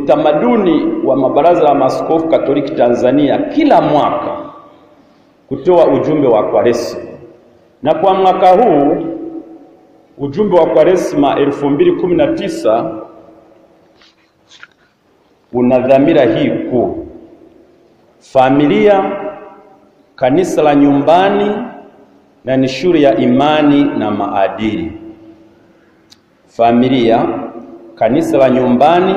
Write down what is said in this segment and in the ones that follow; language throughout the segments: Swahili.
utamaduni wa mabaraza la maaskofu Katoliki Tanzania kila mwaka kutoa ujumbe wa Kwaresma. Na kwa mwaka huu ujumbe wa Kwaresma 2019 una dhamira hii kuu: familia, kanisa la nyumbani na ni shule ya imani na maadili. Familia, kanisa la nyumbani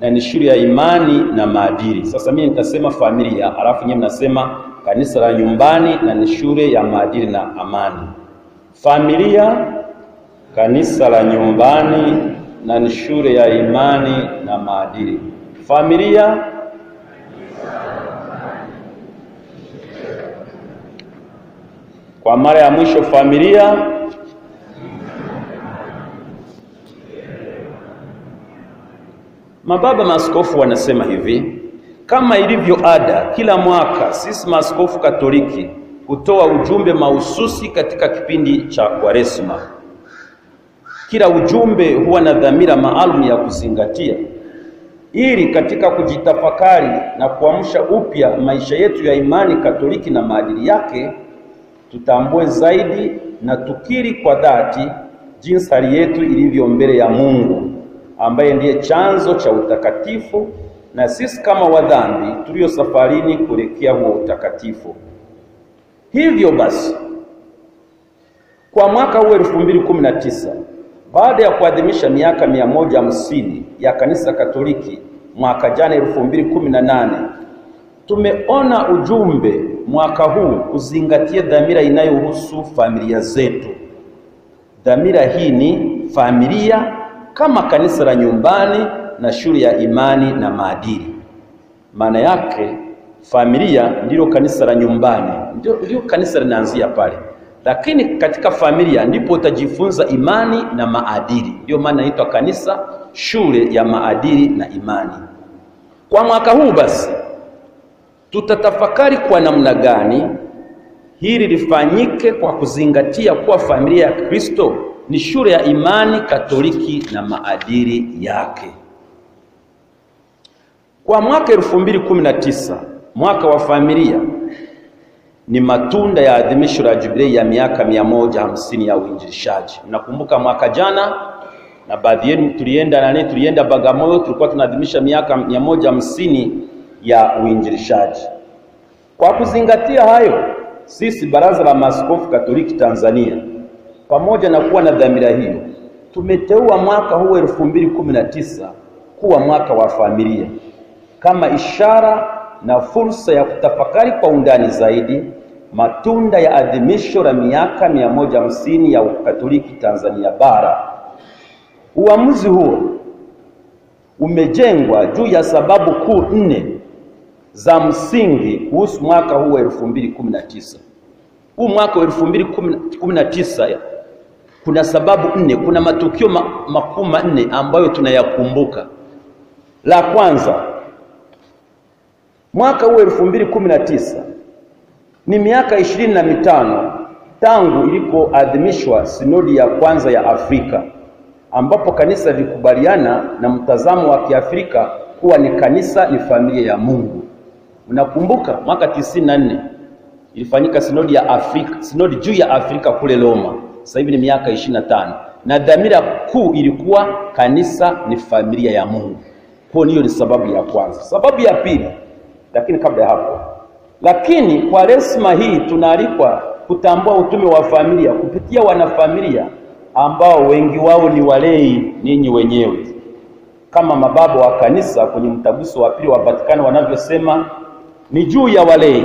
na ni shule ya imani na maadili. Sasa mimi nitasema familia, alafu nyinyi mnasema kanisa la nyumbani na ni shule ya maadili na amani. Familia, kanisa la nyumbani na ni shule ya imani na maadili. Familia, kwa mara ya mwisho, familia, mababa maaskofu wanasema hivi: kama ilivyo ada, kila mwaka sisi maaskofu Katoliki hutoa ujumbe mahususi katika kipindi cha Kwaresma. Kila ujumbe huwa na dhamira maalum ya kuzingatia, ili katika kujitafakari na kuamsha upya maisha yetu ya imani Katoliki na maadili yake, tutambue zaidi na tukiri kwa dhati jinsi hali yetu ilivyo mbele ya Mungu, ambaye ndiye chanzo cha utakatifu, na sisi kama wadhambi tulio safarini kuelekea huo utakatifu. Hivyo basi, kwa mwaka huu 2019, baada ya kuadhimisha miaka 150 ya kanisa Katoliki mwaka jana 2018, tumeona ujumbe mwaka huu kuzingatia dhamira inayohusu familia zetu. Dhamira hii ni familia kama kanisa la nyumbani na shule ya imani na maadili. Maana yake familia ndilo kanisa la nyumbani, ndio kanisa linaanzia pale. Lakini katika familia ndipo utajifunza imani na maadili. Ndio maana inaitwa kanisa, shule ya maadili na imani. Kwa mwaka huu basi tutatafakari kwa namna gani hili lifanyike, kwa kuzingatia kuwa familia ya Kristo ni shule ya imani Katoliki na maadili yake. Kwa mwaka 2019, mwaka wa familia, ni matunda ya adhimisho la jubilei ya miaka 150 ya uinjilishaji. Nakumbuka mwaka jana na baadhi yenu tulienda Bagamoyo, tulikuwa tunaadhimisha miaka 150 ya uinjilishaji. Kwa kuzingatia hayo, sisi Baraza la Maaskofu Katoliki Tanzania, pamoja na kuwa na dhamira hiyo, tumeteua mwaka huu 2019 kuwa mwaka wa familia, kama ishara na fursa ya kutafakari kwa undani zaidi matunda ya adhimisho la miaka 150 ya Ukatoliki Tanzania bara. Uamuzi huo umejengwa juu ya sababu kuu 4 za msingi kuhusu mwaka huu 2019. Huu mwaka 2019 kuna sababu 4, kuna matukio makuu 4 ambayo tunayakumbuka. La kwanza, mwaka huu 2019 ni miaka 25 tangu ilipoadhimishwa sinodi ya kwanza ya Afrika, ambapo kanisa lilikubaliana na mtazamo wa Kiafrika kuwa ni kanisa ni familia ya Mungu. Unakumbuka mwaka 94 ilifanyika sinodi ya Afrika, sinodi juu ya Afrika kule Roma. Sasa hivi ni miaka 25 na dhamira kuu ilikuwa kanisa ni familia ya Mungu. Kwa hiyo ni sababu ya kwanza. Sababu ya pili, lakini kabla ya hapo, lakini Kwaresma hii tunaalikwa kutambua utume wa familia kupitia wanafamilia ambao wengi wao ni walei, ninyi wenyewe. Kama mababa wa kanisa kwenye mtaguso wa pili wa Vatikani wanavyosema, ni juu ya walei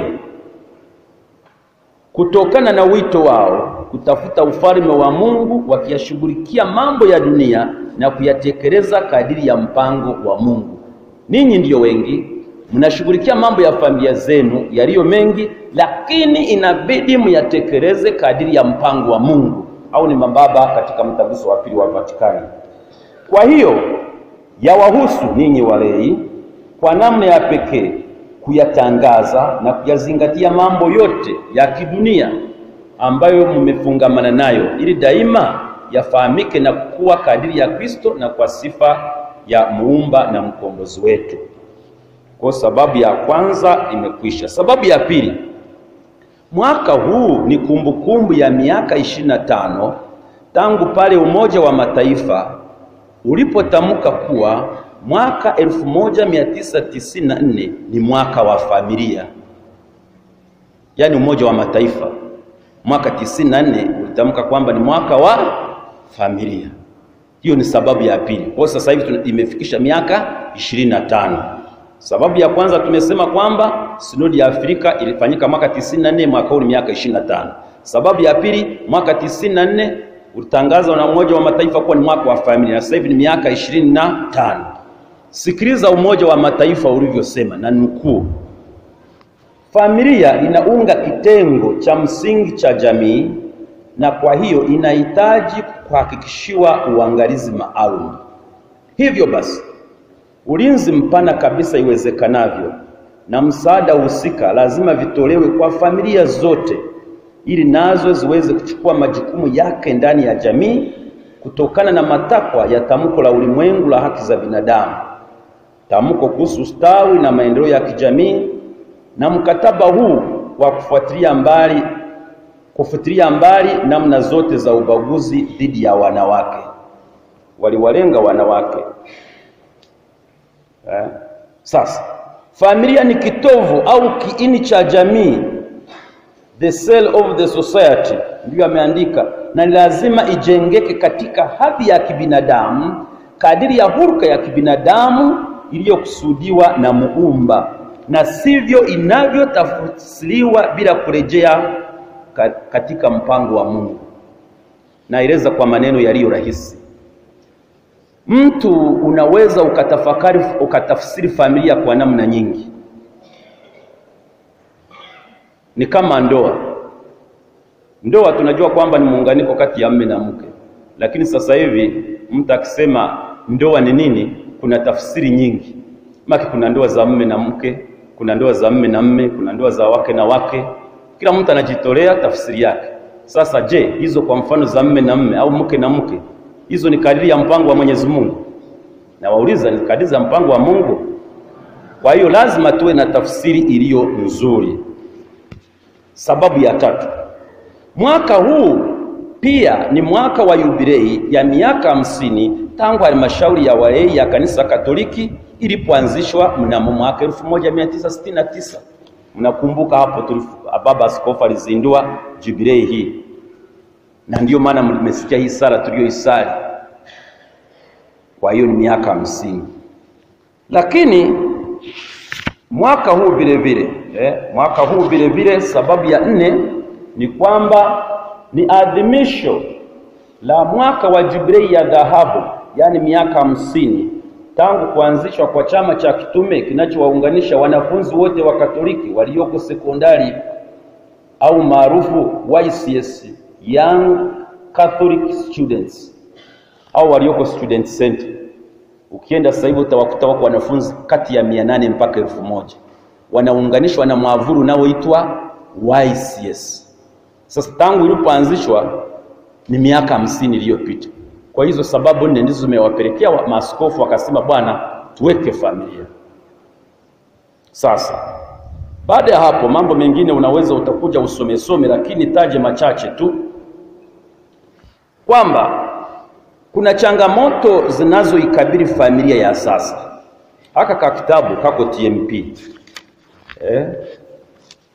kutokana na wito wao kutafuta ufalme wa Mungu, wakiyashughulikia mambo ya dunia na kuyatekeleza kadiri ya mpango wa Mungu. Ninyi ndio wengi mnashughulikia mambo ya familia zenu yaliyo mengi, lakini inabidi myatekeleze kadiri ya mpango wa Mungu, au ni mababa katika mtaguso wa pili wa Vatikani. Kwa hiyo yawahusu ninyi walei kwa namna ya pekee kuyatangaza na kuyazingatia mambo yote ya kidunia ambayo mmefungamana nayo, ili daima yafahamike na kuwa kadiri ya Kristo na kwa sifa ya muumba na mkombozi wetu. Kwa sababu ya kwanza imekwisha. Sababu ya pili, mwaka huu ni kumbukumbu ya miaka 25 tangu pale Umoja wa Mataifa ulipotamka kuwa mwaka 1994 ni mwaka wa familia. Yaani Umoja wa Mataifa mwaka 94 ulitamka kwamba ni mwaka wa familia. Hiyo ni sababu ya pili. Kwa sasa hivi imefikisha miaka 25. Sababu ya kwanza tumesema kwamba Sinodi ya Afrika ilifanyika mwaka 94, mwaka huu ni miaka 25. Sababu ya pili, mwaka 94 ulitangazwa na Umoja wa Mataifa kuwa ni mwaka wa familia. Sasa hivi ni miaka 25. Sikiliza Umoja wa Mataifa ulivyosema, na nukuu: familia inaunga kitengo cha msingi cha jamii, na kwa hiyo inahitaji kuhakikishiwa uangalizi maalum. Hivyo basi, ulinzi mpana kabisa iwezekanavyo na msaada husika lazima vitolewe kwa familia zote, ili nazo ziweze kuchukua majukumu yake ndani ya jamii kutokana na matakwa ya tamko la ulimwengu la haki za binadamu, tamko kuhusu ustawi na maendeleo ya kijamii, na mkataba huu wa kufutilia mbali namna zote za ubaguzi dhidi ya wanawake. Waliwalenga wanawake. Sasa familia ni kitovu au kiini cha jamii, the cell of the society, ndio ameandika, na lazima ijengeke katika hadhi ya kibinadamu kadiri ya huruka ya kibinadamu iliyokusudiwa na muumba, na sivyo inavyotafsiriwa bila kurejea katika mpango wa Mungu. Naeleza kwa maneno yaliyo rahisi. Mtu unaweza ukatafsiri familia kwa namna nyingi. Ni kama ndoa. Ndoa tunajua kwamba ni muunganiko kati ya mume na mke. Lakini sasa hivi mtu akisema ndoa ni nini, kuna tafsiri nyingi. Maki kuna ndoa za mume na mke, kuna ndoa za mume na mume, kuna ndoa za wake na wake. Kila mtu anajitolea tafsiri yake. Sasa je, hizo kwa mfano za mume na mume au mke na mke, hizo ni kadiri ya mpango wa Mwenyezi Mungu? Na wauliza, ni kadiri ya mpango wa Mungu? Kwa hiyo lazima tuwe na tafsiri iliyo nzuri. Sababu ya tatu, mwaka huu pia ni mwaka wa jubilei ya miaka 50 tangu halmashauri ya walei ya Kanisa Katoliki ilipoanzishwa mnamo mwaka 1969. Mnakumbuka hapo Baba Askofu alizindua jubilei hii, na ndio maana mmesikia hii sala tuliyoisali. Kwa hiyo ni miaka 50. Lakini mwaka huu vile vile sababu ya 4 ni kwamba ni adhimisho la mwaka wa jubilei ya dhahabu, yani miaka 50 tangu kuanzishwa kwa chama cha kitume kinachowaunganisha wanafunzi wote wa Katoliki walioko sekondari au maarufu YCS, Young Catholic Students, au walioko student center. Ukienda sasa hivi utawakuta wako wanafunzi kati ya 800 mpaka 1000 wanaunganishwa na mwavuli unaoitwa YCS. Sasa tangu ilipoanzishwa ni miaka 50 iliyopita. Kwa hizo sababu 4 ndizo zimewapelekea maaskofu wakasema, bwana, tuweke familia. Sasa baada ya hapo mambo mengine unaweza utakuja usome, lakini taje machache tu kwamba kuna changamoto zinazoikabili familia ya sasa. Haka ka kitabu kako TMP.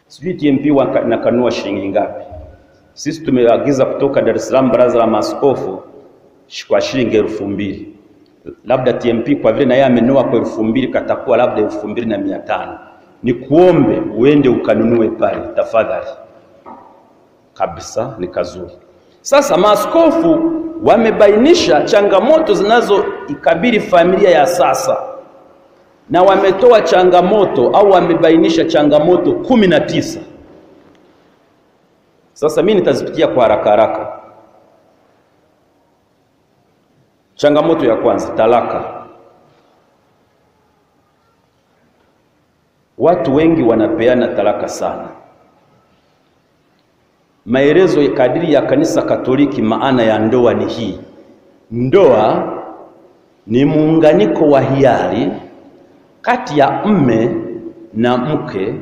Sijui TMP wanakanua shilingi ngapi. Sisi tumeagiza kutoka Dar es Salaam Baraza la Maaskofu kwa shilingi 2000. Labda TMP kwa vile na yeye amenunua kwa 2000 katakuwa labda 2500. Ni kuombe uende ukanunue pale tafadhali. Kabisa ni kazuri. Sasa maaskofu wamebainisha changamoto zinazoikabili familia ya sasa, na wametoa changamoto au wamebainisha changamoto 19. Sasa mimi nitazipitia kwa haraka. Changamoto ya kwanza, talaka. Watu wengi wanapeana talaka sana. Maelezo ya kadiri ya Kanisa Katoliki maana ya ndoa ni hii: ndoa ni muunganiko wa hiari kati ya mme na mke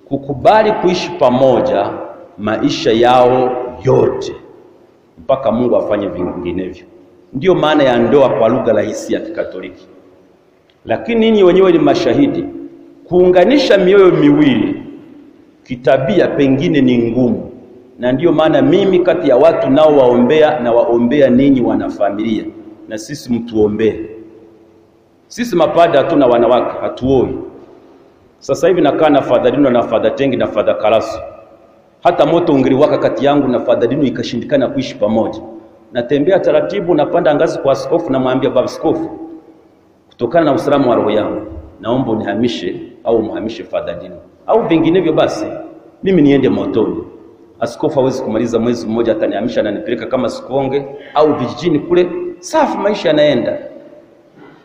kukubali kuishi pamoja maisha yao yote mpaka Mungu afanye vinginevyo. Ndiyo maana ya ndoa kwa lugha rahisi ya Kikatoliki. Lakini ninyi wenyewe ni mashahidi, kuunganisha mioyo miwili kitabia pengine ni ngumu, na ndiyo maana mimi kati ya watu nao waombea na waombea ninyi wanafamilia, na sisi mtuombee. Sisi mapada hatuna wanawake, hatuoi. Sasa hivi nakaa na Father Dino na Father Tengi na Father Karasu. Hata moto ungeliwaka kati yangu na Father Dino ikashindikana kuishi pamoja, natembea taratibu, napanda ngazi kwa askofu, na mwambia baba askofu, kutokana na usalama wa roho yangu naomba unihamishe au muhamishe Father Dino, au vinginevyo basi mimi niende motoni. Askofu hawezi kumaliza mwezi mmoja, atanihamisha na nipeleka kama Sikonge au vijijini kule, safi, maisha yanaenda.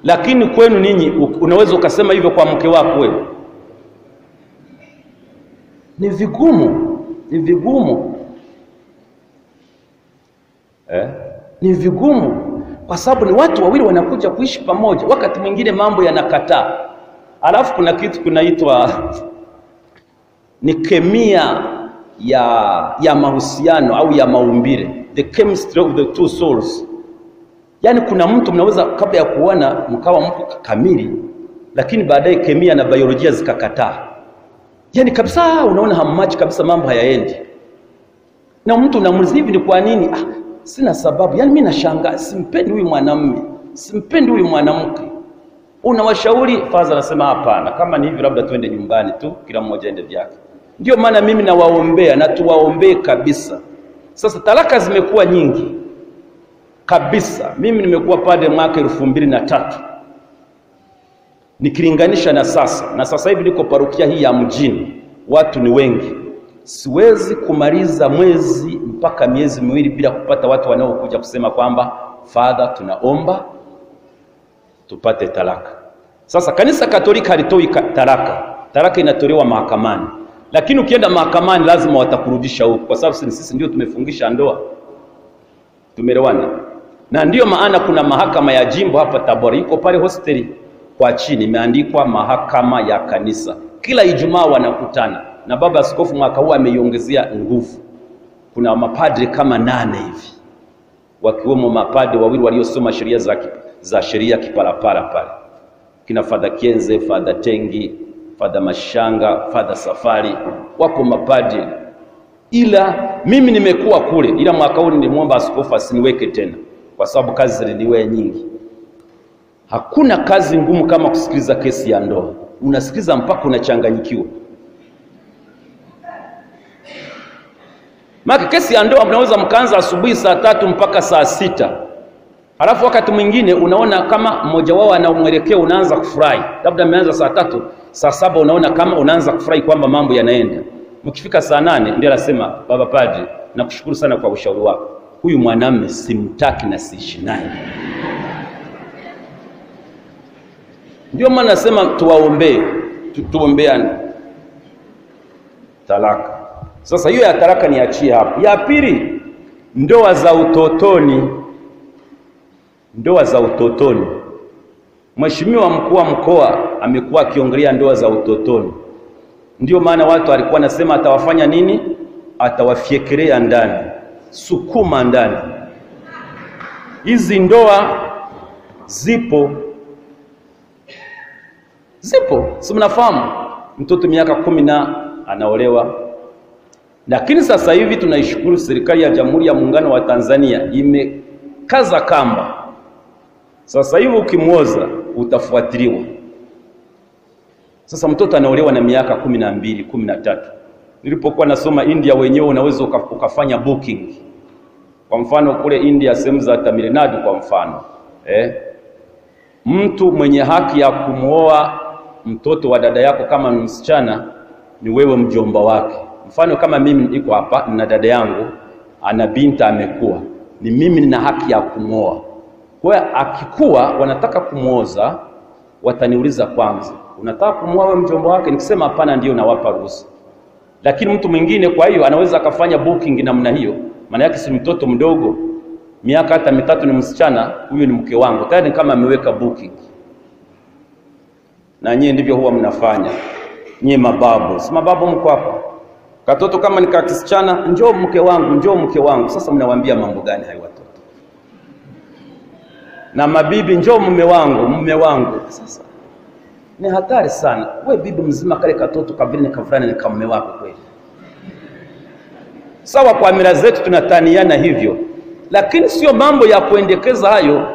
Lakini kwenu ninyi unaweza ukasema hivyo kwa mke wako wewe? Ni vigumu, ni vigumu. Ni vigumu kwa sababu ni watu wawili wanakuja kuishi pamoja, wakati mwingine mambo yanakataa. Alafu kuna kitu kunaitwa ni kemia ya mahusiano au ya maumbile, the chemistry of the two souls. Yani kuna mtu mnaweza kabla ya kuona mkawa mko kamili, lakini baadaye kemia na biolojia zikakataa. Yani kabisa unaona hammachi kabisa, mambo hayaendi. Na mtu unamuuliza hivi, ni kwa nini? Sina sababu. Yani mimi nashangaa, simpendi huyu mwanamume, simpendi huyu mwanamke. Unawashauri, Father anasema hapana, kama ni hivi labda twende nyumbani tu, kila mmoja aende vyake. Ndio maana mimi nawaombea na tuwaombee kabisa. Sasa talaka zimekuwa nyingi kabisa. Mimi nimekuwa padre mwaka 2003. Nikilinganisha na sasa hivi niko parokia hii ya mjini, watu ni wengi. Siwezi kumaliza mwezi mpaka miezi miwili bila kupata watu wanaokuja kusema kwamba Father, tunaomba tupate talaka. Sasa kanisa Katolika halitoi talaka. Talaka inatolewa mahakamani. Lakini ukienda mahakamani lazima watakurudisha huko, kwa sababu sisi ndio tumefungisha ndoa. Tumeelewana? Na ndiyo maana kuna mahakama ya jimbo hapa Tabora, iko pale hosteli kwa chini, imeandikwa mahakama ya kanisa. Kila Ijumaa wanakutana, na baba askofu mwaka huu ameiongezea nguvu. Kuna mapadri kama 8 hivi, wakiwemo mapadri wawili waliosoma sheria za sheria kipalapala pale, kina Father Kienze, Father Tengi, Father Mashanga, Father Safari, wako mapadri. Ila mimi nimekuwa kule, ila mwaka huu nilimwomba askofu asiniweke tena, kwa sababu kazi ziliwe nyingi. Hakuna kazi ngumu kama kusikiliza kesi ya ndoa. Unasikiliza mpaka unachanganyikiwa. Maki kesi ya ndoa mnaweza mkaanza asubuhi saa 3 mpaka saa 6. Halafu wakati mwingine unaona kama mmoja wao anaumwelekeo, unaanza kufurahi. Labda ameanza saa 3, saa 7 unaona kama unaanza kufurahi kwamba mambo yanaenda. Mkifika saa 8 ndio anasema, baba padri, nakushukuru sana kwa ushauri wako. Huyu mwanamume simtaki na siishi naye. Ndio maana nasema tuwaombee, tuombeane talaka. Sasa hiyo ya talaka niachie hapo. Ya pili, ndoa za utotoni. Ndoa za utotoni. Mheshimiwa mkuu wa mkoa amekuwa akiongelea ndoa za utotoni. Ndio maana watu walikuwa nasema atawafanya nini? Atawafyekelea ndani, sukuma ndani. Hizi ndoa zipo. Si mnafahamu? Mtoto miaka 10 anaolewa. Lakini sasa hivi tunaishukuru serikali ya Jamhuri ya Muungano wa Tanzania imekaza kamba. Sasa hivi ukimwoza utafuatiliwa. Sasa mtoto anaolewa na miaka 12, 13. Nilipokuwa nasoma India, wenyewe unaweza ukafanya booking. Kwa mfano kule India, sehemu za Tamil Nadu kwa mfano, mtu mwenye haki ya kumuoa mtoto wa dada yako kama msichana ni wewe mjomba wake. Mfano kama mimi niko hapa na dada yangu ana binti amekuwa, ni mimi nina haki ya kumuoa. Kwa akikuwa wanataka kumuoza, wataniuliza kwanza, unataka kumuoa wewe mjomba wake? Nikisema hapana, ndio nawapa ruhusa. Lakini mtu mwingine kwa hiyo anaweza akafanya booking namna hiyo, maana yake si mtoto mdogo. miaka hata 3 ni msichana, huyu ni mke wangu, tayari kama ameweka booking. Na nyie ndivyo huwa mnafanya. Nyie mababu, si mababu mko hapa. Katoto kama nika kisichana, njoo mke wangu, njoo mke wangu. Sasa mnawaambia mambo gani hayo watoto? Na mabibi, njoo mume wangu, mume wangu. Sasa ni hatari sana. Wewe bibi mzima kale katoto kabili ni kavulana ni kama mume wako kweli. Sawa, kwa mila zetu tunataniana hivyo, lakini sio mambo ya kuendekeza hayo.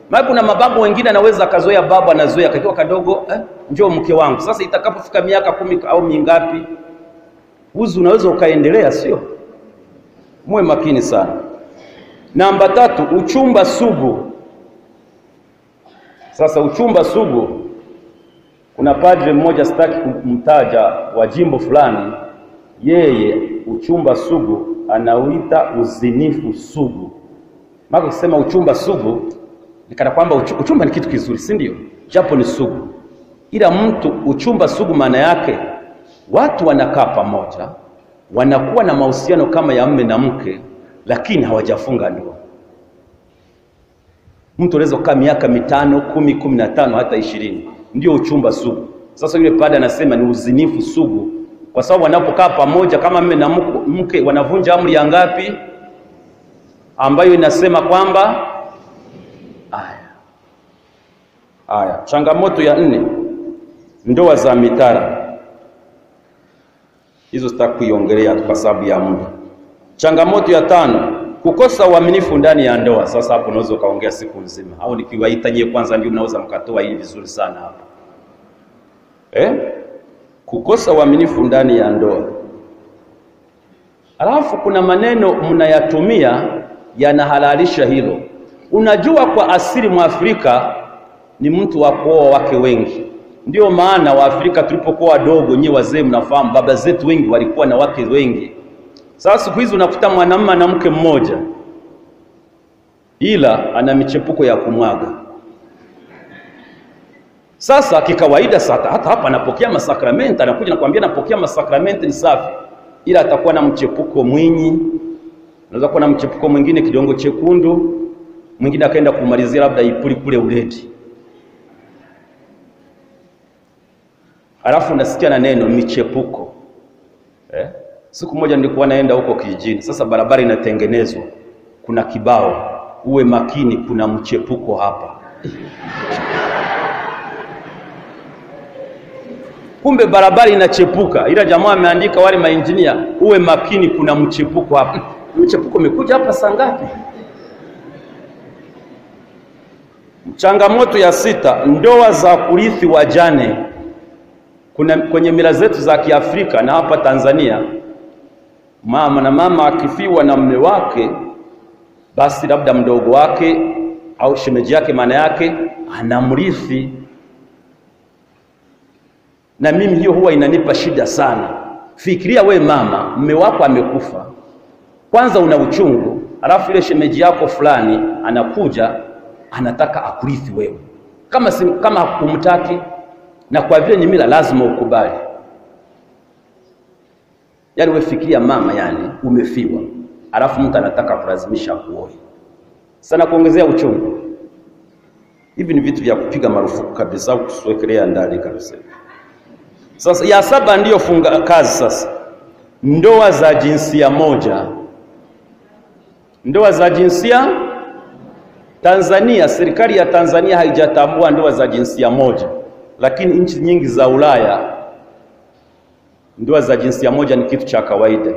Maana kuna mababu wengine anaweza kazoea, babu anazoea kakiwa kadogo, njoo mke wangu. Sasa itakapofika miaka 10 au mingapi, uzu unaweza ukaendelea, sio? Muwe makini sana. Namba 3, uchumba sugu. Sasa uchumba sugu, kuna padre mmoja sitaki kumtaja wa jimbo fulani, yeye uchumba sugu anauita uzinifu sugu. Maana kusema uchumba sugu ni kana kwamba uchumba ni kitu kizuri, si ndio? Japo ni sugu. Ila mtu uchumba sugu maana yake watu wanakaa pamoja, wanakuwa na mahusiano kama ya mume na mke, lakini hawajafunga ndoa. Mtu anaweza kukaa miaka 5, 10, 15 hata 20. Ndio uchumba sugu. Sasa yule padre anasema ni uzinifu sugu, kwa sababu wanapokaa pamoja kama mume na mke wanavunja amri ya ngapi? Ambayo inasema kwamba Aya, changamoto ya 4, ndoa za mitara. Hizo sitaki kuiongelea kwa sababu ya muda. Changamoto ya 5, kukosa uaminifu ndani ya ndoa. Sasa hapo unaweza kaongea siku nzima, au nikiwaita nyie kwanza ndio mnaweza mkatoa hili vizuri sana hapo. Kukosa uaminifu ndani ya ndoa. Alafu kuna maneno mnayatumia yanahalalisha hilo. Unajua kwa asili Mwafrika ni mtu wa kuoa wake wengi. Ndio maana Waafrika tulipokuwa wadogo, nyie wazee mnafahamu, baba zetu wengi walikuwa na wake wengi. Sasa siku hizi unakuta mwanamume na mke mmoja, ila ana michepuko ya kumwaga. Sasa kikawaida hata hapa anapokea masakramenti, anakuja nakwambia napokea masakramenti ni safi, ila atakuwa na mchepuko mwinyi. Anaweza kuwa na mchepuko mwingine kidongo chekundu, mwingine akaenda kumalizia labda ipuli kule uledi. Alafu nasikia na neno michepuko. Siku moja nilikuwa naenda huko kijijini. Sasa barabara inatengenezwa, kuna kibao, uwe makini kuna mchepuko hapa. Kumbe barabara inachepuka, ila jamaa ameandika wale maengineer, uwe makini kuna mchepuko hapa. Mchepuko umekuja hapa saa ngapi? Changamoto ya 6, ndoa za kurithi wajane. Kwenye mila zetu za Kiafrika na hapa Tanzania, mama akifiwa na mume wake, basi labda mdogo wake au shemeji yake maana yake anamrithi. Na mimi hiyo huwa inanipa shida sana. Fikiria we mama, mume wako amekufa. Kwanza una uchungu, alafu ile shemeji yako fulani anakuja anataka akurithi wewe. Kama humtaki, na kwa vile ni mila lazima ukubali. Yaani wewe fikiria mama, yani umefiwa, alafu mtu anataka kulazimisha kuoe. Sana kuongezea uchungu. Hivi ni vitu vya kupiga marufuku kabisa, kusiwekelea ndani kabisa. Sasa ya 7 ndiyo funga kazi sasa. Ndoa za jinsia moja. Ndoa za jinsia, Tanzania, serikali ya Tanzania haijatambua ndoa za jinsia moja, lakini nchi nyingi za Ulaya ndoa za jinsia moja ni kitu cha kawaida.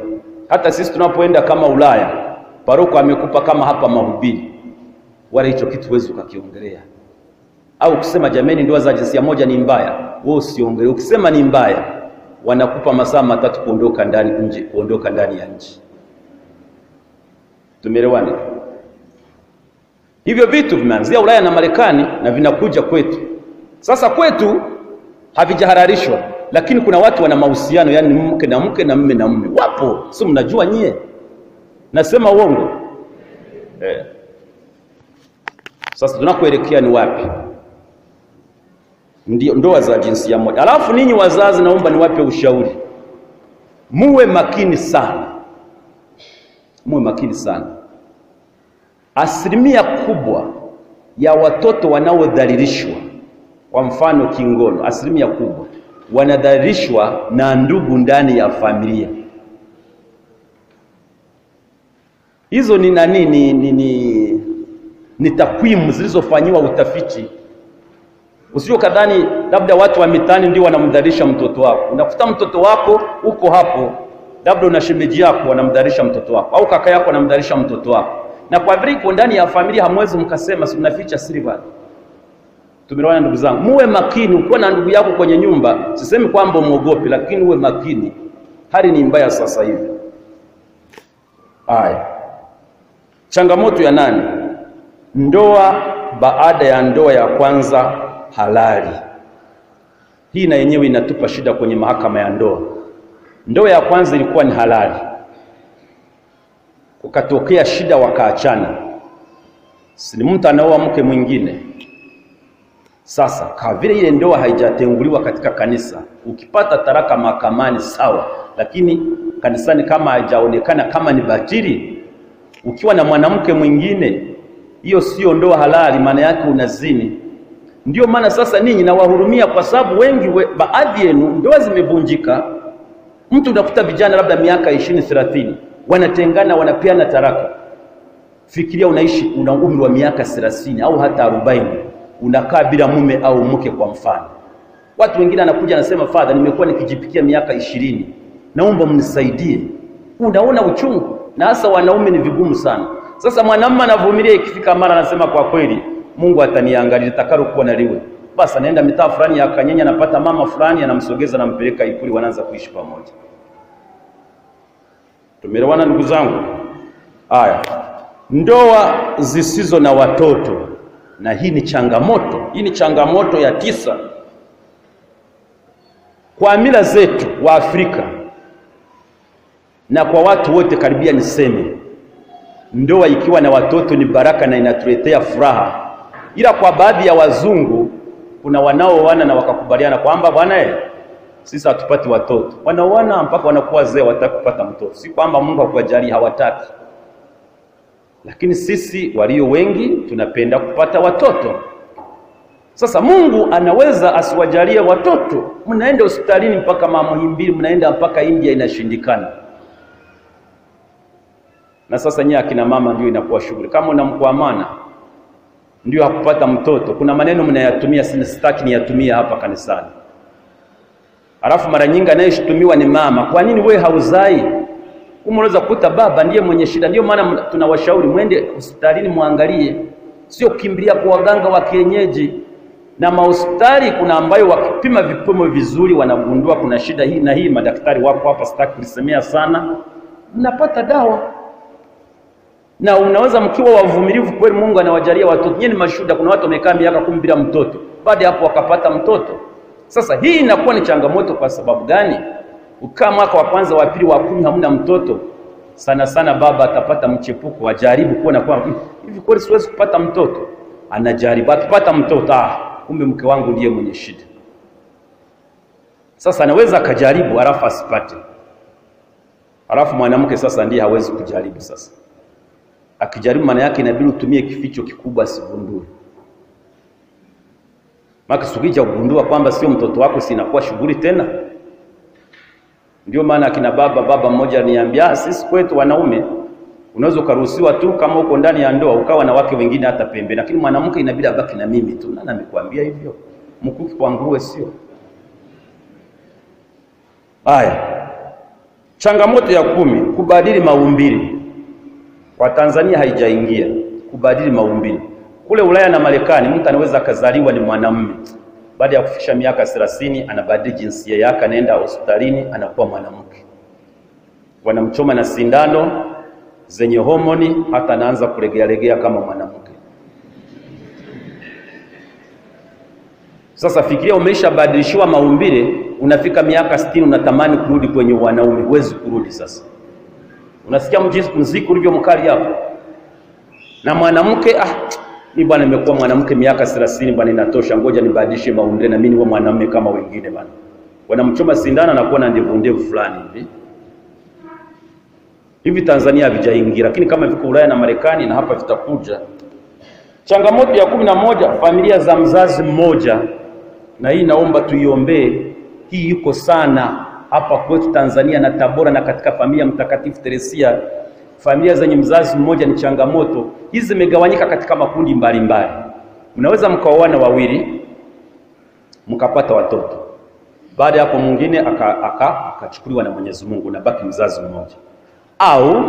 Hata sisi tunapoenda kama Ulaya, paroko amekupa kama hapa mahubiri, wala hicho kitu huwezi ukakiongelea. Au kusema jameni ndoa za jinsia moja ni mbaya, wewe usiongelee. Ukisema ni mbaya, wanakupa masaa 3 kuondoka ndani ya nchi. Tumeelewana? Hivyo vitu vimeanzia Ulaya na Marekani na vinakuja kwetu. Sasa kwetu havijahalalishwa, lakini kuna watu wana mahusiano, yani mke na mke na mume na mume. Wapo, si mnajua nyie? Nasema uongo? Sasa tunakoelekea ni wapi? Ndio ndoa za jinsia moja. Alafu ninyi wazazi, naomba niwape ushauri. Muwe makini sana. Muwe makini sana. asilimia kubwa ya watoto wanaodhalilishwa, kwa mfano kingono, asilimia kubwa wanadhalilishwa na ndugu ndani ya familia. Hizo ni nani? Ni takwimu zilizofanywa utafiti. Usio kadhani labda watu wa mitaani ndio wanamdhalilisha mtoto wako. Unakuta mtoto wako uko hapo, labda una shemeji yako wanamdhalilisha mtoto wako, au kaka yako anamdhalilisha mtoto wako. Na kwa vile iko ndani ya familia, hamwezi mkasema si mnaficha siri bado. Tumeelewana ndugu zangu? Muwe makini. Ukiwa na ndugu yako kwenye nyumba, sisemi kwamba muogope, lakini uwe makini. Hali ni mbaya sasa hivi. Haya. Changamoto ya 8. Ndoa baada ya ndoa ya kwanza halali. Hii na yenyewe inatupa shida kwenye mahakama ya ndoa. Ndoa ya kwanza ilikuwa ni halali, kukatokea shida wakaachana, si mtu anaoa mke mwingine. Sasa kwa vile ile ndoa haijatenguliwa katika kanisa, ukipata taraka mahakamani sawa, lakini kanisani kama haijaonekana kama ni batili, ukiwa na mwanamke mwingine, hiyo sio ndoa halali, maana yake unazini. Ndio maana sasa ninyi nawahurumia, kwa sababu wengi baadhi yenu ndoa zimevunjika. Mtu unakuta vijana labda miaka 20-30 wanatengana, wanapeana taraka. Fikiria unaishi una umri wa miaka 30 au hata 40, unakaa bila mume au mke kwa mfano. Watu wengine anakuja anasema, "Father, nimekuwa nikijipikia miaka 20. Naomba mnisaidie." Unaona uchungu, na hasa wanaume ni vigumu sana. Sasa mwanamume anavumilia, ikifika mara anasema, "Kwa kweli Mungu ataniangalia, nitakalo kuwa na liwe." Basi anaenda mitaa fulani ya Kanyenya, anapata mama fulani, anamsogeza na mpeleka Ikulu, wanaanza kuishi pamoja. Tumeelewana ndugu zangu? Haya. Ndoa zisizo na watoto, na hii ni changamoto. Hii ni changamoto ya 9. Kwa mila zetu wa Afrika na kwa watu wote karibia niseme, ndoa ikiwa na watoto ni baraka na inatuletea furaha. Ila kwa baadhi ya wazungu kuna wanaoana na wakakubaliana kwamba bwana sisi hatupati watoto. Wanaoana mpaka wanakuwa wazee wataka kupata mtoto. Si kwamba Mungu hakuwajalia, hawataki. Lakini sisi walio wengi tunapenda kupata watoto. Sasa Mungu anaweza asiwajalie watoto. Mnaenda hospitalini mpaka mama Muhimbili, mnaenda mpaka India, inashindikana. Na sasa nyinyi akina mama ndio inakuwa shughuli. Kama unamkwamana ndio hakupata mtoto, kuna maneno mnayatumia, sitaki niyatumie hapa kanisani. Alafu mara nyingi anayeshtumiwa ni mama. Kwa nini wewe hauzai? Unaweza kukuta baba ndiye mwenye shida. Ndio maana tunawashauri mwende hospitalini muangalie, sio kukimbilia kwa waganga wa kienyeji. Na mahospitali kuna ambayo wakipima vipimo vizuri wanagundua kuna shida hii na hii. Madaktari wako hapa, sitaki kusemea sana, mnapata dawa. Na unaweza mkiwa wavumilivu kweli, Mungu anawajalia watoto. Nyinyi ni mashuhuda, kuna watu wamekaa miaka 10 bila mtoto, baada hapo wakapata mtoto. Sasa hii inakuwa ni changamoto. Kwa sababu gani? Ukaa mwaka wa kwanza, wa pili, wa 10 hamna mtoto, sana sana baba atapata mchepuko, ajaribu kuona kwa hivi kweli siwezi kupata mtoto. Anajaribu, atapata mtoto, kumbe mke wangu ndiye mwenye shida. Sasa anaweza akajaribu alafu asipate. Alafu mwanamke sasa ndiye hawezi kujaribu. Sasa akijaribu, maana yake inabidi utumie kificho kikubwa asigundue. Maka sukija kugundua kwamba sio mtoto wako, sinakuwa shughuli tena. Ndio maana akina baba mmoja aliniambia, sisi kwetu wanaume unaweza ukaruhusiwa tu kama uko ndani ya ndoa ukawa na wake wengine hata pembe, lakini mwanamke inabidi abaki na mimi tu. Nani amekwambia hivyo? Mkuki kwa nguruwe sio? Haya. Changamoto ya 10, kubadili maumbile. Kwa Tanzania haijaingia kubadili maumbile. Kule Ulaya na Marekani mtu anaweza akazaliwa ni mwanamume, baada ya kufikisha miaka 30 anabadili jinsia yake, anaenda hospitalini anakuwa mwanamke. Wanamchoma na sindano zenye homoni, hata anaanza kulegea kama mwanamke. Sasa fikiria, umeshabadilishiwa maumbile, unafika miaka 60 unatamani kurudi kwenye wanaume, huwezi kurudi. Sasa unasikia mziki ulivyo mkali hapo. Na mwanamke ni bwana, nimekuwa mwanamke miaka 30 bwana, inatosha, ngoja nibadilishe maumbile na mimi niwe mwanamume kama wengine bwana. Wanamchoma sindano na kuwa na ndevu fulani hivi. Hivi Tanzania havijaingia, lakini kama viko Ulaya na Marekani na hapa vitakuja. Changamoto ya 11, familia za mzazi mmoja, na hii naomba tuiombee. Hii yuko sana hapa kwetu Tanzania na Tabora na katika familia Mtakatifu Teresia. Familia zenye mzazi mmoja ni changamoto. Hizi zimegawanyika katika makundi mbalimbali. Mnaweza mkaoana wawili mkapata watoto. Baada ya hapo mwingine akachukuliwa na Mwenyezi Mungu na baki mzazi mmoja. Au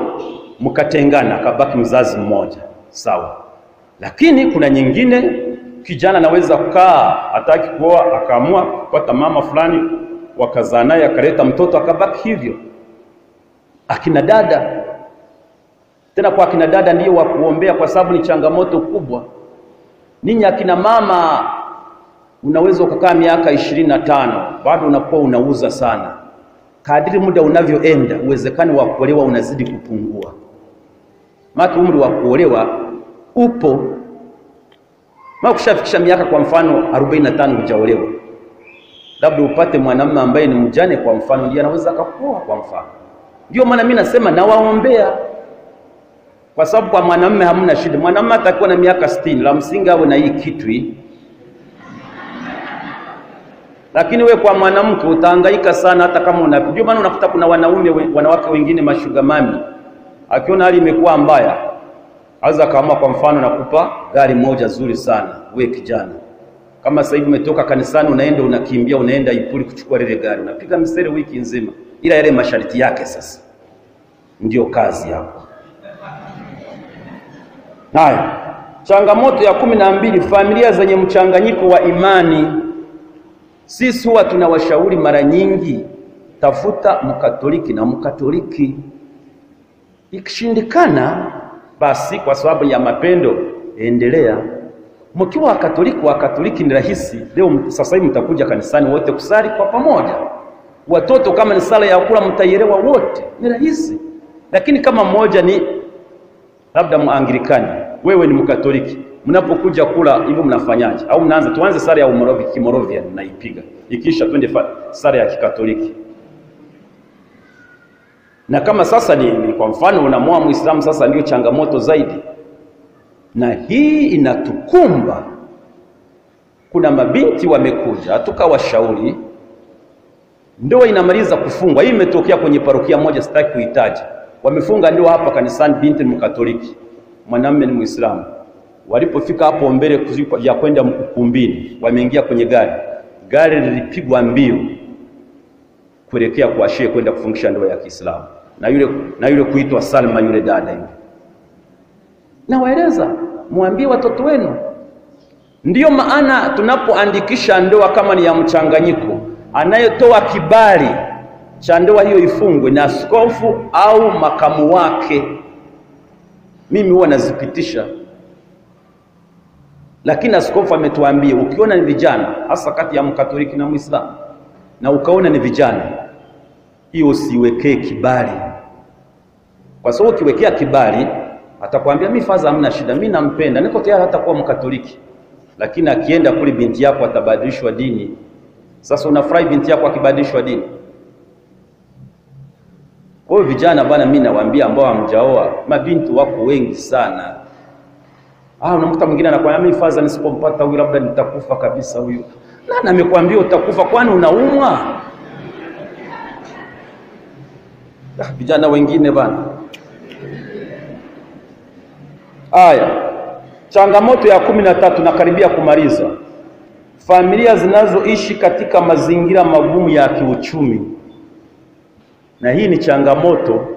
mkatengana akabaki mzazi mmoja. Sawa. Lakini kuna nyingine kijana anaweza kukaa hataki kuoa akaamua kupata mama fulani wakazaa naye akaleta mtoto akabaki hivyo. Akina dada tena, kwa akina dada ndio wa kuombea kwa sababu ni changamoto kubwa. Ninyi akina mama unaweza ukakaa miaka 25 bado unakuwa unauza sana. Kadiri muda unavyoenda uwezekano wa kuolewa unazidi kupungua. Maana umri wa kuolewa upo. Maana kushafikisha miaka kwa mfano 45 hujaolewa, labda upate mwanamume ambaye ni mjane kwa mfano, ndiye anaweza akakuoa kwa mfano. Ndio maana mimi nasema nawaombea, kwa sababu kwa mwanamume hamna shida. Mwanamume atakuwa na miaka 60, la msingi awe na hii kitu hii. Lakini we kwa mwanamke utahangaika sana hata kama unajua. Maana unakuta kuna wanawake wengine mashugamami, akiona hali imekuwa mbaya aweza kaamua kwa mfano nakupa gari moja zuri sana we kijana. Kama sasa hivi umetoka kanisani unaenda unakimbia unaenda Ipuli kuchukua ile gari, unapiga msere wiki nzima, ila yale masharti yake sasa ndio kazi yako. Haya, changamoto ya 12, familia zenye mchanganyiko wa imani. Sisi huwa tunawashauri mara nyingi, tafuta Mkatoliki na Mkatoliki. Ikishindikana basi kwa sababu ya mapendo endelea. Mkiwa Wakatoliki ni rahisi. Leo sasa hivi mtakuja kanisani wote kusali kwa pamoja. Watoto kama ni sala ya kula mtaielewa wote, ni rahisi. Lakini kama mmoja ni labda Muanglikani, wewe ni Mkatoliki, mnapokuja kula hivyo mnafanyaje? Au mnaanza tuanze sala ya Kimoravian naipiga, ikisha twende sala ya Kikatoliki. Na kama sasa ni kwa mfano unamoa Muislamu, sasa ndio changamoto zaidi. Na hii inatukumba. Kuna mabinti wamekuja tukawashauri, ndoa inamaliza kufungwa. Hii imetokea kwenye parokia moja, sitaki kuitaja. Wamefunga ndoa hapa kanisani, binti ni Mkatoliki, mwanamume ni Muislamu. Walipofika hapo mbele ya kwenda ukumbini, wameingia kwenye gari lilipigwa mbio kuelekea kwa shehe kwenda kufungisha ndoa ya Kiislamu. Na yule kuitwa Salma, yule dada yule. Na waeleza, muambie watoto wenu. Ndiyo maana tunapoandikisha ndoa kama ni ya mchanganyiko, anayetoa kibali cha ndoa hiyo ifungwe na askofu au makamu wake. Mimi huwa nazipitisha. Lakini askofu ametuambia ukiona ni vijana, hasa kati ya Mkatoliki na Muislamu, na ukaona ni vijana, hiyo usiwekee kibali. Kwa sababu ukiwekea kibali atakwambia mimi faza hamna shida, mimi nampenda, niko tayari hata kuwa Mkatoliki. Lakini akienda kule binti yako atabadilishwa dini. Sasa unafurahi binti yako akibadilishwa dini? Kwa hiyo vijana bwana, mimi nawaambia ambao hamjaoa, mabinti wako wengi sana. Unamkuta mwingine anakuambia mimi faza nisipompata huyu labda nitakufa kabisa huyu. Nani amekwambia utakufa? Kwani unaumwa? Vijana wengine bwana. Aya, changamoto ya 13 na karibia kumaliza. Familia zinazoishi katika mazingira magumu ya kiuchumi. Na hii ni changamoto.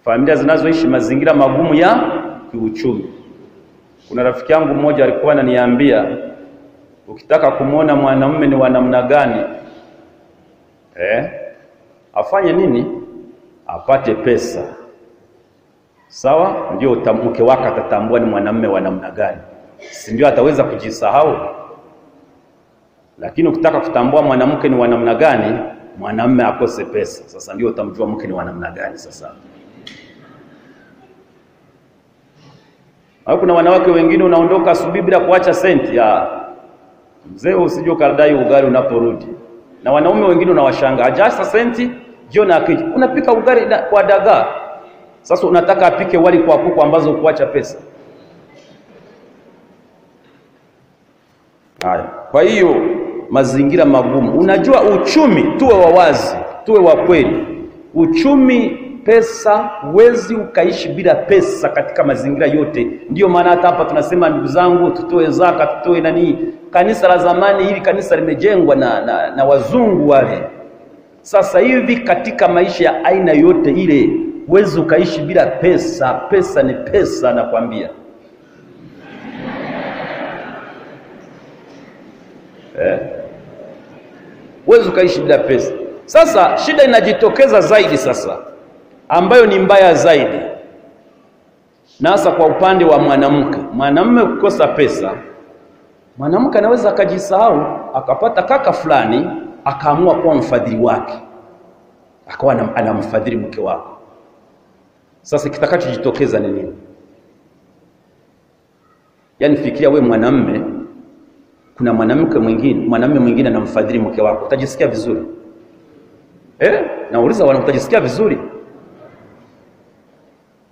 Familia zinazoishi mazingira magumu ya kiuchumi. Kuna rafiki yangu mmoja alikuwa ananiambia, ukitaka kumuona mwanamume ni wa namna gani, afanye nini? Apate pesa. Sawa? Ndio mke wake atatambua ni mwanamume wa namna gani. Si ndio ataweza kujisahau? Lakini ukitaka kutambua mwanamke ni wa namna gani, mwanamume akose pesa. Sasa ndio utamjua mke ni wa namna gani sasa. Au kuna wanawake wengine unaondoka asubuhi bila kuacha senti. Mzee usije ukadai ugali unaporudi. Na wanaume wengine unawashanga, hajasa senti, jioni akija unapika ugali kwa dagaa. Sasa unataka apike wali kwa kuku ambazo kuacha pesa. Haya, kwa hiyo mazingira magumu. Unajua uchumi, tuwe wawazi, tuwe wa kweli. Uchumi, pesa, huwezi ukaishi bila pesa katika mazingira yote. Ndio maana hata hapa tunasema ndugu zangu, tutoe zaka, tutoe nani. Kanisa la zamani hili kanisa limejengwa na wazungu wale. Sasa hivi katika maisha ya aina yote ile, huwezi ukaishi bila pesa. Pesa ni pesa, nakwambia. Huwezi ukaishi bila pesa. Sasa shida inajitokeza zaidi sasa, ambayo ni mbaya zaidi. Na hasa kwa upande wa mwanamke. Mwanamume kukosa pesa, mwanamke anaweza akajisahau, akapata kaka fulani, akaamua kuwa mfadhili wake. Akawa anamfadhili mke wako. Sasa kitakachojitokeza ni nini? Yaani fikiria wewe mwanamume, kuna mwanamume mwingine anamfadhili mke wako. Utajisikia vizuri? Nauliza utajisikia vizuri?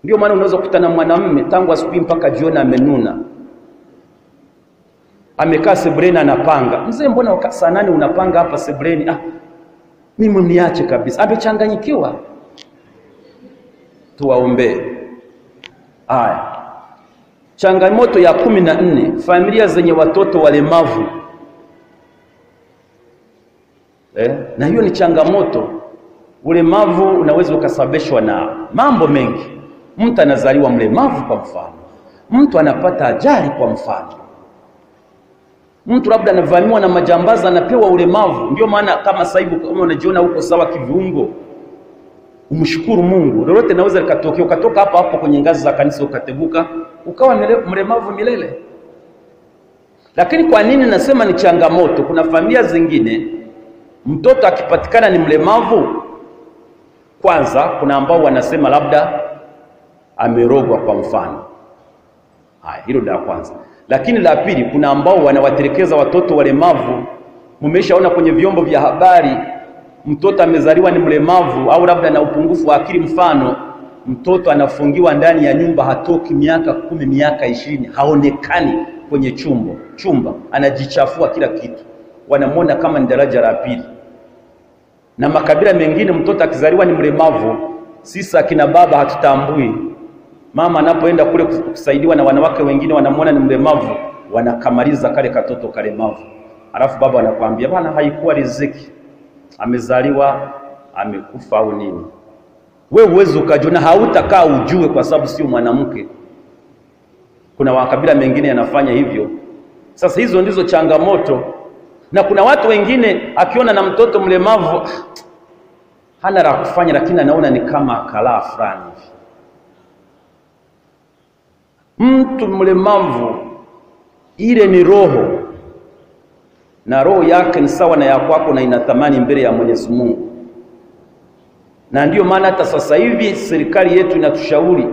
Ndio maana unaweza kukutana mwanamume tangu asubuhi mpaka jioni amenuna. Amekaa sebuleni anapanga. Mzee, mbona saa 8 unapanga hapa sebuleni? Mimi niache kabisa. Amechanganyikiwa. Tuwaombee. Haya. Changamoto ya 14, familia zenye watoto walemavu. Na hiyo ni changamoto. Ulemavu unaweza ukasababishwa na mambo mengi. Mtu anazaliwa mlemavu kwa mfano. Mtu anapata ajali kwa mfano. Mtu labda anavamiwa na majambazi anapewa ulemavu. Ndio maana kama sasa hivi kama unajiona uko sawa kiviungo, umshukuru Mungu. Lolote naweza likatokea, ukatoka hapo kwenye ngazi za kanisa ukateguka, ukawa mlemavu milele. Lakini kwa nini nasema ni changamoto? Kuna familia zingine mtoto akipatikana ni mlemavu, kwanza kuna ambao wanasema labda amerogwa kwa mfano. Hilo la kwanza. Lakini la pili, kuna ambao wanawatelekeza watoto walemavu. Mmeshaona kwenye vyombo vya habari, mtoto amezaliwa ni mlemavu au labda na upungufu wa akili mfano, mtoto anafungiwa ndani ya nyumba, hatoki miaka 10, miaka 20, haonekani kwenye chumba, anajichafua kila kitu. Wanamwona kama ni daraja la pili. Na makabila mengine mtoto akizaliwa ni mlemavu, sisi akina baba hatutambui. Mama anapoenda kule kusaidiwa na wanawake wengine wanamwona ni mlemavu, wanakamaliza kale katoto kalemavu. Alafu baba anakuambia bwana, haikuwa riziki, amezaliwa amekufa au nini. Wewe uwezo ukajua na hautakaa ujue kwa sababu sio mwanamke. Kuna wakabila mengine yanafanya hivyo. Sasa hizo ndizo changamoto. Na kuna watu wengine akiona na mtoto mlemavu hana la kufanya, lakini anaona ni kama kalaa fulani. Mtu mlemavu ile ni roho, na roho yake ni sawa na ya kwako na ina thamani mbele ya Mwenyezi Mungu. Na ndiyo maana hata sasa hivi serikali yetu inatushauri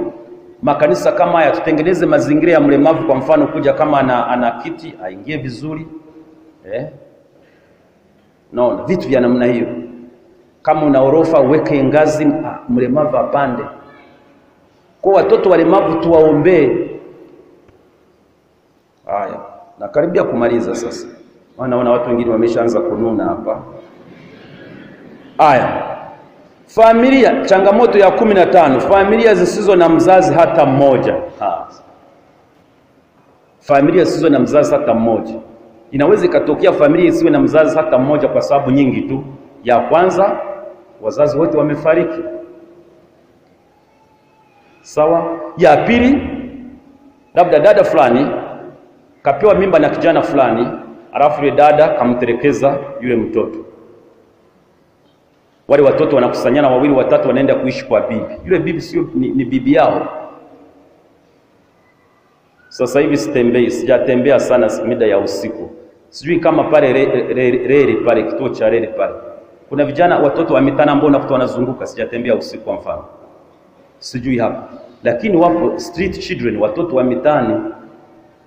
makanisa kama haya tutengeneze mazingira ya mlemavu, kwa mfano kuja kama ana kiti aingie vizuri. Naona vitu vya namna hiyo. Kama una orofa uweke ngazi mlemavu apande. Kwa watoto walemavu tuwaombee. Haya, na karibia kumaliza sasa. Naona watu wengine wameshaanza kununa hapa. Haya. Familia, changamoto ya 15, familia zisizo na mzazi hata mmoja. Familia zisizo na mzazi hata mmoja. Inaweza ikatokea familia isiwe na mzazi hata mmoja kwa sababu nyingi tu. Ya kwanza, wazazi wote wamefariki. Sawa? Ya pili, labda dada fulani kapewa mimba na kijana fulani, alafu yule dada kamtelekeza yule mtoto. Wale watoto wanakusanyana 2 watatu wanaenda kuishi kwa bibi. Yule bibi sio ni bibi yao. Sasa hivi sijatembea sana mida ya usiku. Sijui kama pale reli pale kituo cha reli pale. Kuna vijana watoto wa mitana ambao unakuta wanazunguka, sijatembea usiku kwa mfano. Sijui hapa. Lakini wapo street children, watoto wa mitani.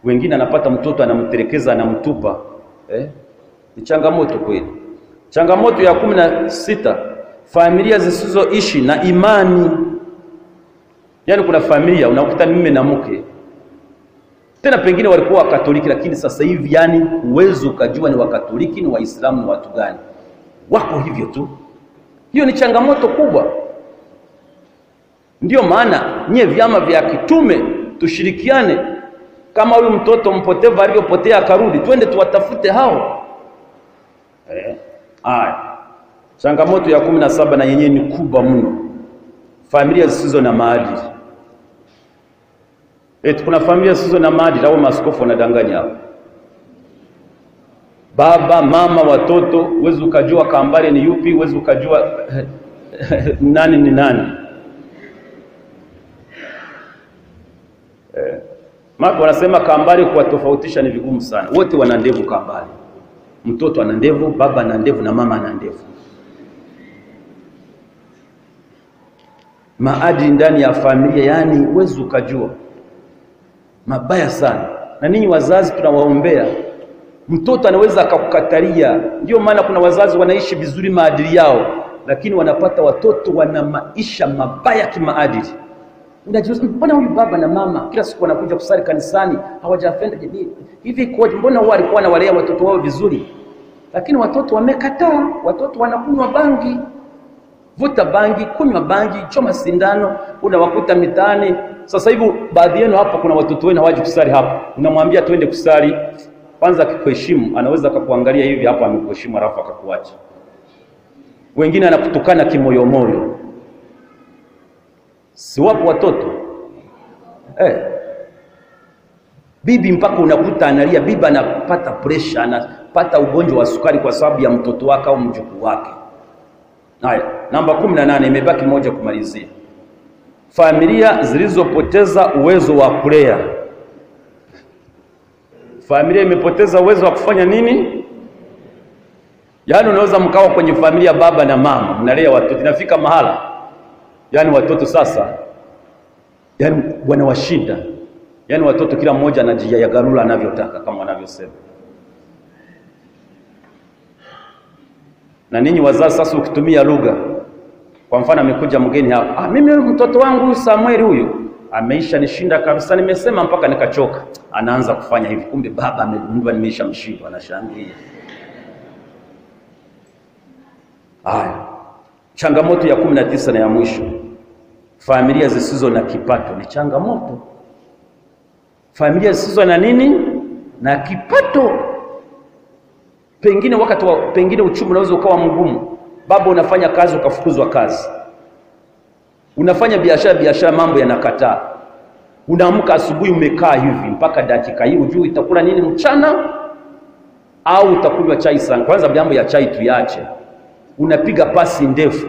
Wengine anapata mtoto anamtelekeza anamtupa. Ni changamoto kweli. Changamoto ya 16, familia zisizoishi na imani. Yaani kuna familia unakuta mume na mke, tena pengine walikuwa Wakatoliki, lakini sasa hivi yani uwezo ukajua ni Wakatoliki ni Waislamu ni watu gani, wako hivyo tu. Hiyo ni changamoto kubwa. Ndiyo maana nye vyama vya kitume tushirikiane, kama huyu mtoto mpotevu aliyopotea akarudi, twende tuwatafute hao. Changamoto ya 17 na yenyewe ni kubwa mno, familia zisizo na maadili. Kuna familia zisizo na maadili, au maaskofu wanadanganya hapo. Baba, mama, watoto, uwezi ukajua Kambale ni yupi, uwezi ukajua nani ni nani. Maka wanasema Kambale kuwatofautisha ni vigumu sana. Wote wana ndevu Kambale. Mtoto ana ndevu, baba ana ndevu na mama ana ndevu. Maadili ndani ya familia yani uwezi ukajua. Mabaya sana. Na ninyi wazazi tunawaombea. Mtoto anaweza akakukatalia. Ndio maana kuna wazazi wanaishi vizuri maadili yao, lakini wanapata watoto wana maisha mabaya kimaadili. Unajiuliza, mbona huyu baba na mama kila siku wanakuja kusali kanisani hawajafenda hivi koje? Mbona wao walikuwa wanawalea watoto wao vizuri? Lakini watoto wamekataa. Watoto wanakunywa bangi, vuta bangi, kunywa bangi, choma sindano, unawakuta mitaani. Sasa hivi baadhi yenu hapa kuna watoto wenu hawaji kusali hapa. Unamwambia twende kusali, kwanza akikuheshimu anaweza akakuangalia hivi hapa amekuheshimu alafu akakuacha. Wengine anakutukana kimoyomoyo. Si wapo watoto? Bibi mpaka unakuta analia, bibi anapata pressure, anapata ugonjwa wa sukari kwa sababu ya mtoto wake au mjukuu wake. Haya, namba 18 imebaki moja kumalizia. Familia zilizopoteza uwezo wa kulea. Familia imepoteza uwezo wa kufanya nini? Yaani unaweza mkawa kwenye familia baba na mama, mnalea watoto, inafika mahala yaani watoto sasa yaani wanawashinda. Yaani watoto kila mmoja anajiyagarula anavyotaka kama wanavyosema. Na ninyi wazazi sasa ukitumia lugha, kwa mfano amekuja mgeni hapa, mimi mtoto wangu huyu Samuel huyu ameisha nishinda kabisa, nimesema mpaka nikachoka. Anaanza kufanya hivi, kumbe baba amegundua nimeisha mshinda, anashangilia. Changamoto ya 19 na ya mwisho. Familia zisizo na kipato ni changamoto. Familia zisizo na nini? Na kipato. Pengine wakati pengine uchumi unaweza ukawa mgumu. Baba unafanya kazi ukafukuzwa kazi. Unafanya biashara mambo yanakataa. Unaamka asubuhi umekaa hivi mpaka dakika hii hujui utakula nini mchana au utakunywa chai sana. Kwanza jambo ya chai tuiache. Unapiga pasi ndefu.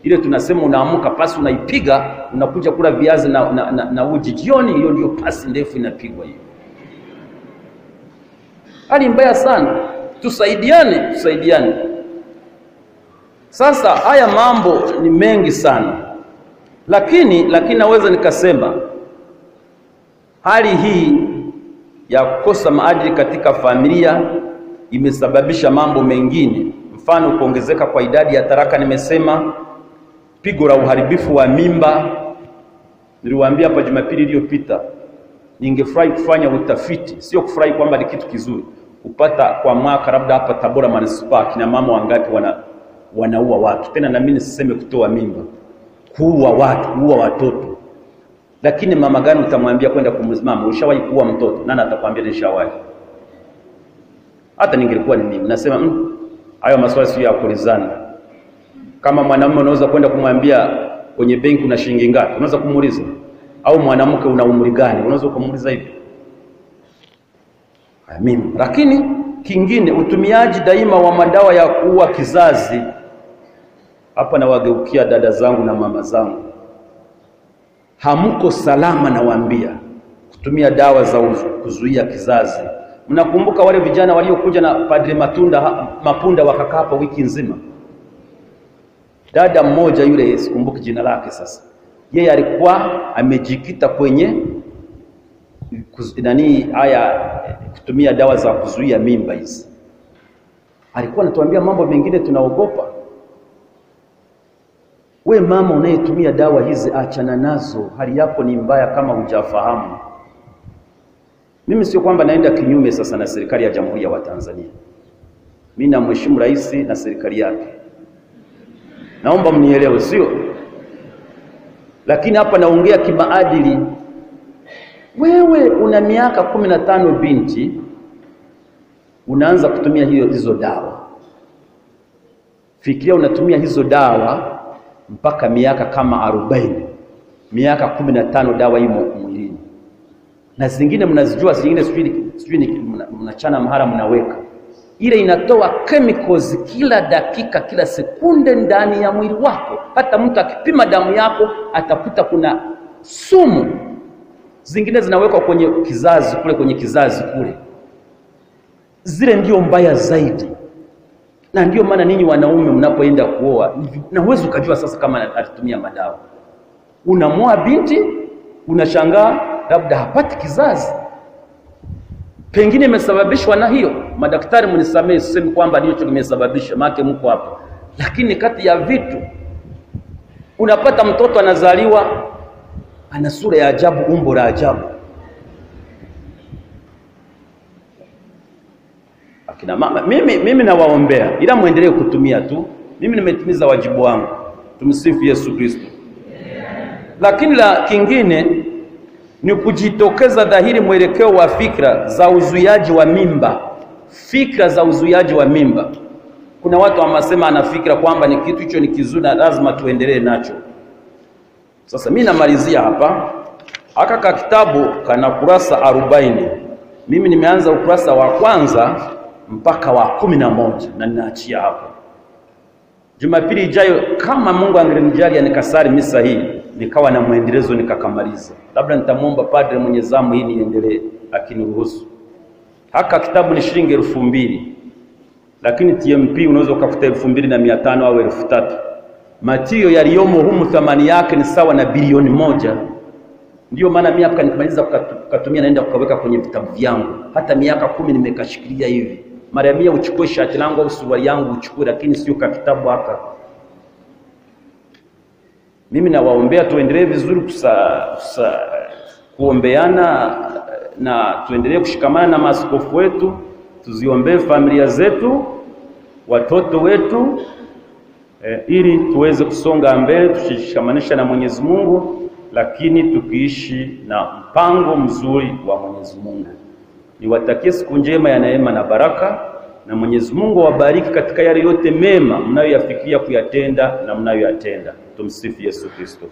Ile tunasema unaamka pasi unaipiga, unakuja kula viazi na uji jioni, hiyo ndio pasi ndefu inapigwa hiyo. Hali mbaya sana. Tusaidiane. Sasa haya mambo ni mengi sana. Lakini naweza nikasema hali hii ya kukosa maadili katika familia imesababisha mambo mengine. Mfano kuongezeka kwa idadi ya taraka, nimesema pigo la uharibifu wa mimba. Niliwaambia hapa Jumapili iliyopita, ningefurahi kufanya utafiti, sio kufurahi kwamba ni kitu kizuri, kupata kwa mwaka labda hapa Tabora Manispaa kina mama wangapi wanaua watu. Tena na mimi nisiseme kutoa mimba, kuua watu, kuua watoto. Lakini mama gani utamwambia kwenda kumzimama, ushawahi kuua mtoto? Nani atakwambia nishawahi? Hata ningelikuwa ni mimi nasema hayo maswali sio ya kulizana. Kama mwanamume unaweza kwenda kumwambia kwenye benki una shilingi ngapi, unaweza kumuuliza? Au mwanamke una umri gani, unaweza kumuuliza hivi? Mimi. Lakini kingine, utumiaji daima wa madawa ya kuua kizazi. Hapa na wageukia dada zangu na mama zangu, hamuko salama nawaambia kutumia dawa za kuzuia kizazi. Mnakumbuka wale vijana waliokuja na Padre Mapunda wakakaa hapa wiki nzima? Dada mmoja yule, sikumbuki jina lake sasa, yeye alikuwa amejikita kwenye kutumia dawa za kuzuia mimba hizi. Alikuwa anatuambia mambo mengine tunaogopa. We mama unayetumia dawa hizi, achana nazo, hali yako ni mbaya kama hujafahamu. Mimi sio kwamba naenda kinyume sasa na serikali ya Jamhuri ya Tanzania. Mimi namheshimu rais na serikali yake, naomba mnielewe, sio? Lakini hapa naongea kimaadili. Wewe una miaka 15 binti, unaanza kutumia hizo dawa. Fikiria unatumia hizo dawa mpaka miaka kama 40, miaka 15 dawa hii mwilini. Na zingine mnazijua, zingine sijui mnachana mahara mnaweka. Ile inatoa chemicals kila dakika, kila sekunde ndani ya mwili wako. Hata mtu akipima damu yako atakuta kuna sumu. Zingine zinawekwa kwenye kizazi kule, kwenye kizazi kule. Zile ndio mbaya zaidi. Na ndio maana ninyi wanaume mnapoenda kuoa, na huwezi ukajua sasa kama alitumia madawa. Unamoa binti, unashangaa labda hapati kizazi. Pengine imesababishwa na hiyo. Madaktari mnisamehe, sisemi kwamba ndicho kimesababisha, maana mko hapa. Lakini kati ya vitu, unapata mtoto anazaliwa ana sura ya ajabu, umbo la ajabu. Akina mama, mimi nawaombea, ila muendelee kutumia tu. Mimi nimetimiza wajibu wangu. Tumsifu Yesu Kristo. Lakini la kingine ni kujitokeza dhahiri mwelekeo wa fikra za uzuiaji wa mimba. Fikra za uzuiaji wa mimba. Kuna watu wanasema ana fikra kwamba ni kitu hicho ni kizuri na lazima tuendelee nacho. Sasa mimi namalizia hapa. Haka kitabu kana kurasa 40. Mimi nimeanza ukurasa wa kwanza mpaka wa 11 na ninaachia hapo. Jumapili ijayo kama Mungu angenijalia nikasali misa hii, nikawa na muendelezo nikakamaliza. Labda nitamuomba padre mwenye zamu hii niendelee akiniruhusu. Haka kitabu ni shilingi 2000. Lakini TMP unaweza ukafuta 2500 au 3000. Matio yaliyomo humu thamani yake ni sawa na bilioni 1. Ndio maana mimi hapa nikimaliza kukatumia naenda kukaweka kwenye vitabu vyangu. Hata miaka 10 nimekashikilia hivi. Mara 100 uchukue shati langu au suruali yangu uchukue, lakini sio kwa kitabu haka. Mimi nawaombea tuendelee vizuri kuombeana na tuendelee kushikamana na maaskofu wetu, tuziombee familia zetu, watoto wetu, ili tuweze kusonga mbele, tushikamanisha na Mwenyezi Mungu, lakini tukiishi na mpango mzuri wa Mwenyezi Mungu. Niwatakie siku njema ya neema na baraka, na Mwenyezi Mungu awabariki katika yale yote mema mnayoyafikia kuyatenda na mnayoyatenda. Tumsifu Yesu Kristo.